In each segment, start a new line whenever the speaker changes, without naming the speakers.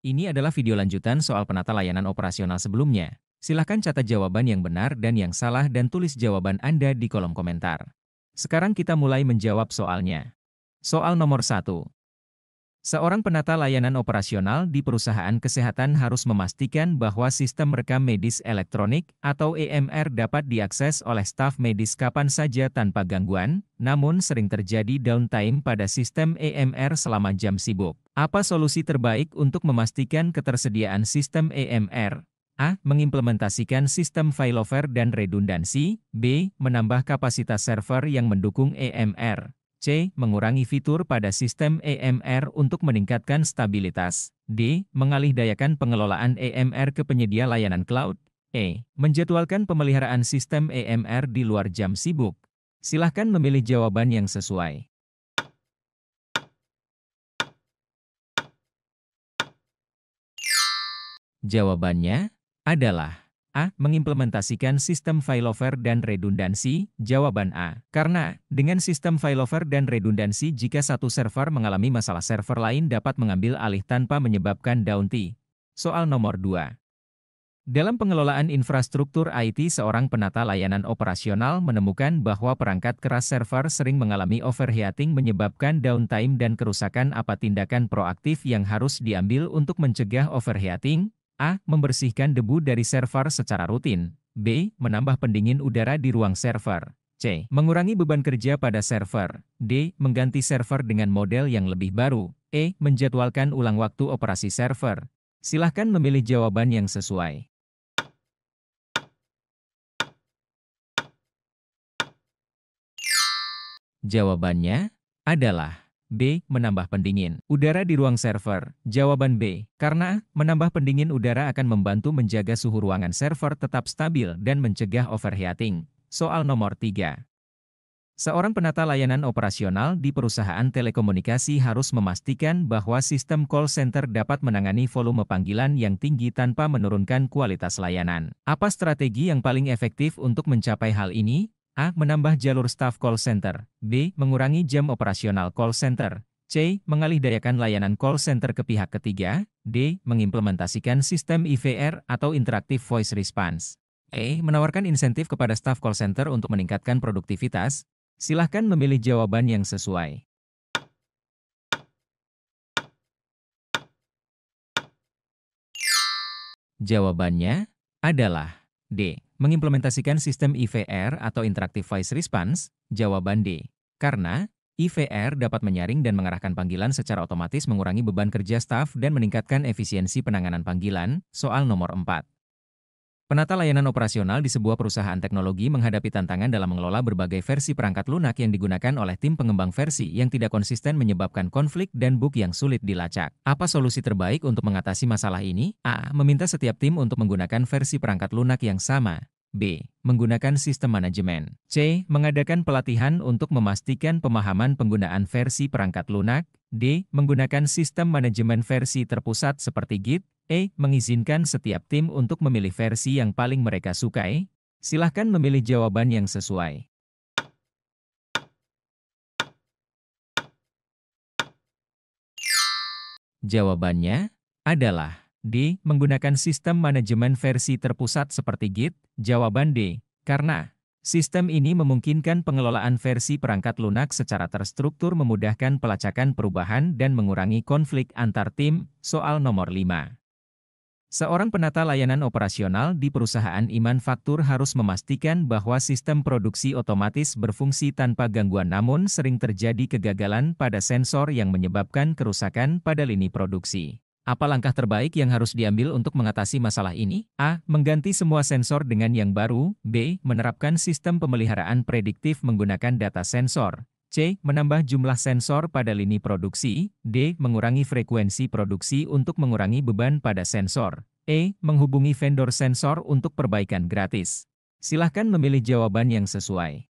Ini adalah video lanjutan soal penata layanan operasional sebelumnya. Silahkan catat jawaban yang benar dan yang salah dan tulis jawaban Anda di kolom komentar. Sekarang kita mulai menjawab soalnya. Soal nomor 1. Seorang penata layanan operasional di perusahaan kesehatan harus memastikan bahwa sistem rekam medis elektronik atau EMR dapat diakses oleh staf medis kapan saja tanpa gangguan, namun sering terjadi downtime pada sistem EMR selama jam sibuk. Apa solusi terbaik untuk memastikan ketersediaan sistem EMR? A. Mengimplementasikan sistem failover dan redundansi. B. Menambah kapasitas server yang mendukung EMR. C. Mengurangi fitur pada sistem EMR untuk meningkatkan stabilitas. D. Mengalihdayakan pengelolaan EMR ke penyedia layanan cloud. E. Menjadwalkan pemeliharaan sistem EMR di luar jam sibuk. Silahkan memilih jawaban yang sesuai. Jawabannya adalah A. Mengimplementasikan sistem failover dan redundansi. Jawaban A. Karena, dengan sistem failover dan redundansi jika satu server mengalami masalah server lain dapat mengambil alih tanpa menyebabkan downtime. Soal nomor 2. Dalam pengelolaan infrastruktur IT, seorang penata layanan operasional menemukan bahwa perangkat keras server sering mengalami overheating menyebabkan downtime dan kerusakan. Apa tindakan proaktif yang harus diambil untuk mencegah overheating? A. Membersihkan debu dari server secara rutin. B. Menambah pendingin udara di ruang server. C. Mengurangi beban kerja pada server. D. Mengganti server dengan model yang lebih baru. E. Menjadwalkan ulang waktu operasi server. Silahkan memilih jawaban yang sesuai. Jawabannya adalah B. Menambah pendingin udara di ruang server. Jawaban B. Karena menambah pendingin udara akan membantu menjaga suhu ruangan server tetap stabil dan mencegah overheating. Soal nomor 3. Seorang penata layanan operasional di perusahaan telekomunikasi harus memastikan bahwa sistem call center dapat menangani volume panggilan yang tinggi tanpa menurunkan kualitas layanan. Apa strategi yang paling efektif untuk mencapai hal ini? A. Menambah jalur staf call center. B. Mengurangi jam operasional call center. C. Mengalihdayakan layanan call center ke pihak ketiga. D. Mengimplementasikan sistem IVR atau Interactive Voice Response. E. Menawarkan insentif kepada staf call center untuk meningkatkan produktivitas. Silahkan memilih jawaban yang sesuai. Jawabannya adalah D. Mengimplementasikan sistem IVR atau Interactive Voice Response. Jawaban D. Karena IVR dapat menyaring dan mengarahkan panggilan secara otomatis, mengurangi beban kerja staf dan meningkatkan efisiensi penanganan panggilan. Soal nomor 4. Penata layanan operasional di sebuah perusahaan teknologi menghadapi tantangan dalam mengelola berbagai versi perangkat lunak yang digunakan oleh tim pengembang versi yang tidak konsisten menyebabkan konflik dan bug yang sulit dilacak. Apa solusi terbaik untuk mengatasi masalah ini? A. Meminta setiap tim untuk menggunakan versi perangkat lunak yang sama. B. Menggunakan sistem manajemen. C. Mengadakan pelatihan untuk memastikan pemahaman penggunaan versi perangkat lunak. D. Menggunakan sistem manajemen versi terpusat seperti Git. E. Mengizinkan setiap tim untuk memilih versi yang paling mereka sukai. Silahkan memilih jawaban yang sesuai. Jawabannya adalah D. Menggunakan sistem manajemen versi terpusat seperti Git. Jawaban D. Karena sistem ini memungkinkan pengelolaan versi perangkat lunak secara terstruktur, memudahkan pelacakan perubahan dan mengurangi konflik antar tim. Soal nomor 5. Seorang penata layanan operasional di perusahaan e-manufaktur harus memastikan bahwa sistem produksi otomatis berfungsi tanpa gangguan, namun sering terjadi kegagalan pada sensor yang menyebabkan kerusakan pada lini produksi. Apa langkah terbaik yang harus diambil untuk mengatasi masalah ini? A. Mengganti semua sensor dengan yang baru. B. Menerapkan sistem pemeliharaan prediktif menggunakan data sensor. C. Menambah jumlah sensor pada lini produksi. D. Mengurangi frekuensi produksi untuk mengurangi beban pada sensor. E. Menghubungi vendor sensor untuk perbaikan gratis. Silahkan memilih jawaban yang sesuai.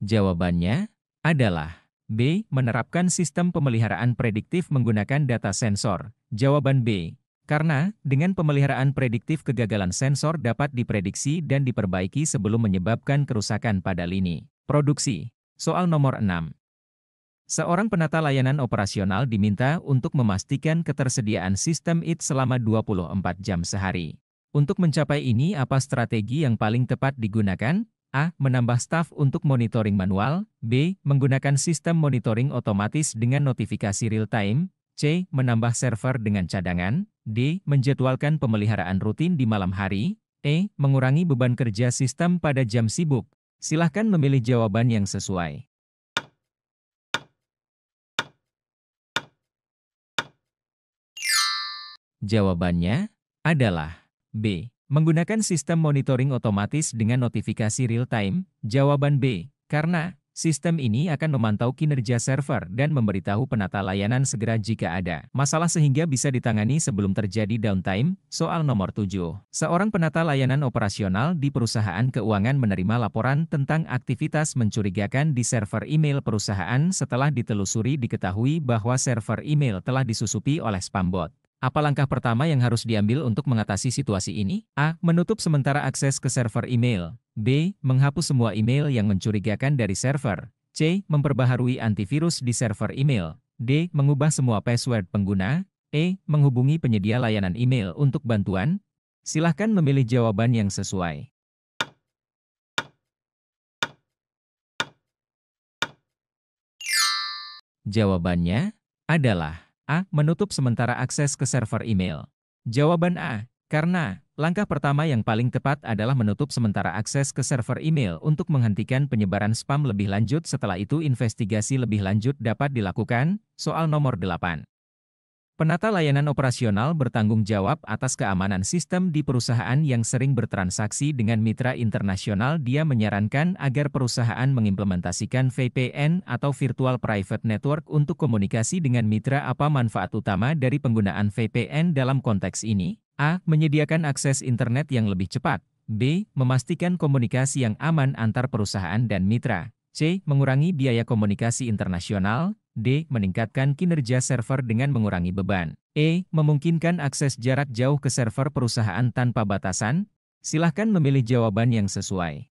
Jawabannya adalah B. Menerapkan sistem pemeliharaan prediktif menggunakan data sensor. Jawaban B. Karena dengan pemeliharaan prediktif kegagalan sensor dapat diprediksi dan diperbaiki sebelum menyebabkan kerusakan pada lini produksi. Soal nomor 6. Seorang penata layanan operasional diminta untuk memastikan ketersediaan sistem IT selama 24 jam sehari. Untuk mencapai ini, apa strategi yang paling tepat digunakan? A. Menambah staf untuk monitoring manual. B. Menggunakan sistem monitoring otomatis dengan notifikasi real-time. C. Menambah server dengan cadangan. D. Menjadwalkan pemeliharaan rutin di malam hari. E. Mengurangi beban kerja sistem pada jam sibuk. Silahkan memilih jawaban yang sesuai. Jawabannya adalah B. Menggunakan sistem monitoring otomatis dengan notifikasi real-time. Jawaban B. Karena sistem ini akan memantau kinerja server dan memberitahu penata layanan segera jika ada masalah sehingga bisa ditangani sebelum terjadi downtime. Soal nomor 7. Seorang penata layanan operasional di perusahaan keuangan menerima laporan tentang aktivitas mencurigakan di server email perusahaan setelah ditelusuri diketahui bahwa server email telah disusupi oleh spam bot. Apa langkah pertama yang harus diambil untuk mengatasi situasi ini? A. Menutup sementara akses ke server email. B. Menghapus semua email yang mencurigakan dari server. C. Memperbaharui antivirus di server email. D. Mengubah semua password pengguna. E. Menghubungi penyedia layanan email untuk bantuan. Silahkan memilih jawaban yang sesuai. Jawabannya adalah A. Menutup sementara akses ke server email. Jawaban A. Karena langkah pertama yang paling tepat adalah menutup sementara akses ke server email untuk menghentikan penyebaran spam lebih lanjut. Setelah itu investigasi lebih lanjut dapat dilakukan. Soal nomor 8. Penata layanan operasional bertanggung jawab atas keamanan sistem di perusahaan yang sering bertransaksi dengan mitra internasional. Dia menyarankan agar perusahaan mengimplementasikan VPN atau Virtual Private Network untuk komunikasi dengan mitra. Apa manfaat utama dari penggunaan VPN dalam konteks ini? A. Menyediakan akses internet yang lebih cepat. B. Memastikan komunikasi yang aman antar perusahaan dan mitra. C. Mengurangi biaya komunikasi internasional. D. Meningkatkan kinerja server dengan mengurangi beban. E. Memungkinkan akses jarak jauh ke server perusahaan tanpa batasan. Silahkan memilih jawaban yang sesuai.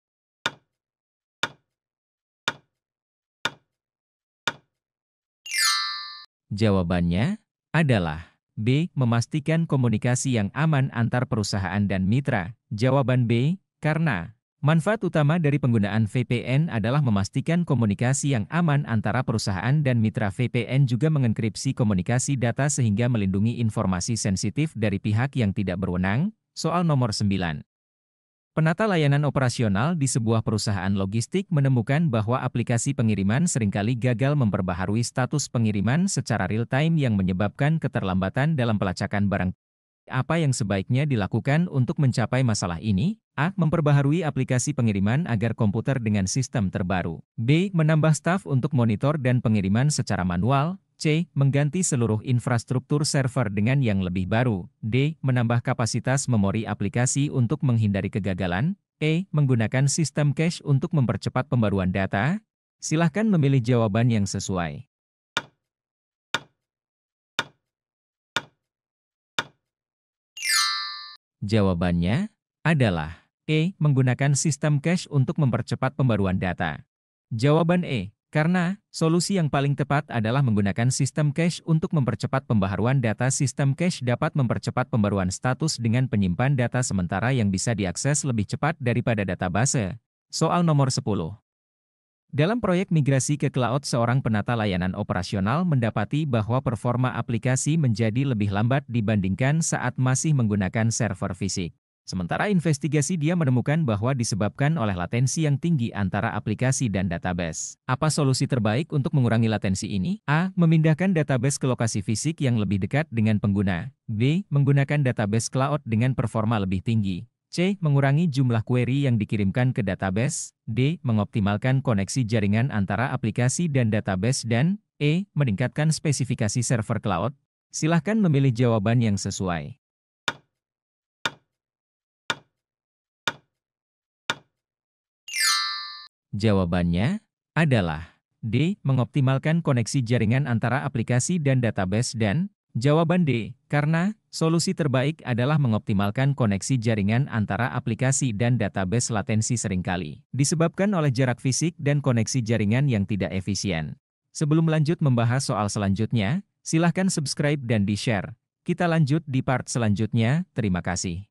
Jawabannya adalah B. Memastikan komunikasi yang aman antar perusahaan dan mitra. Jawaban B. Karena manfaat utama dari penggunaan VPN adalah memastikan komunikasi yang aman antara perusahaan dan mitra. VPN juga mengenkripsi komunikasi data sehingga melindungi informasi sensitif dari pihak yang tidak berwenang. Soal nomor 9. Penata layanan operasional di sebuah perusahaan logistik menemukan bahwa aplikasi pengiriman seringkali gagal memperbaharui status pengiriman secara real-time yang menyebabkan keterlambatan dalam pelacakan barang. Apa yang sebaiknya dilakukan untuk mencapai masalah ini? A. Memperbaharui aplikasi pengiriman agar komputer dengan sistem terbaru. B. Menambah staf untuk monitor dan pengiriman secara manual. C. Mengganti seluruh infrastruktur server dengan yang lebih baru. D. Menambah kapasitas memori aplikasi untuk menghindari kegagalan. E. Menggunakan sistem cache untuk mempercepat pembaruan data. Silahkan memilih jawaban yang sesuai. Jawabannya adalah E. Menggunakan sistem cache untuk mempercepat pembaruan data. Jawaban E. Karena solusi yang paling tepat adalah menggunakan sistem cache untuk mempercepat pembaharuan data. Sistem cache dapat mempercepat pembaruan status dengan penyimpan data sementara yang bisa diakses lebih cepat daripada database. Soal nomor 10. Dalam proyek migrasi ke cloud, seorang penata layanan operasional mendapati bahwa performa aplikasi menjadi lebih lambat dibandingkan saat masih menggunakan server fisik. Sementara investigasi dia menemukan bahwa disebabkan oleh latensi yang tinggi antara aplikasi dan database. Apa solusi terbaik untuk mengurangi latensi ini? A. Memindahkan database ke lokasi fisik yang lebih dekat dengan pengguna. B. Menggunakan database cloud dengan performa lebih tinggi. C. Mengurangi jumlah query yang dikirimkan ke database. D. Mengoptimalkan koneksi jaringan antara aplikasi dan database. Dan E. Meningkatkan spesifikasi server cloud. Silahkan memilih jawaban yang sesuai. Jawabannya adalah D. Mengoptimalkan koneksi jaringan antara aplikasi dan database. Dan Jawaban D, karena solusi terbaik adalah mengoptimalkan koneksi jaringan antara aplikasi dan database. Latensi seringkali disebabkan oleh jarak fisik dan koneksi jaringan yang tidak efisien. Sebelum lanjut membahas soal selanjutnya, silahkan subscribe dan di-share. Kita lanjut di part selanjutnya, terima kasih.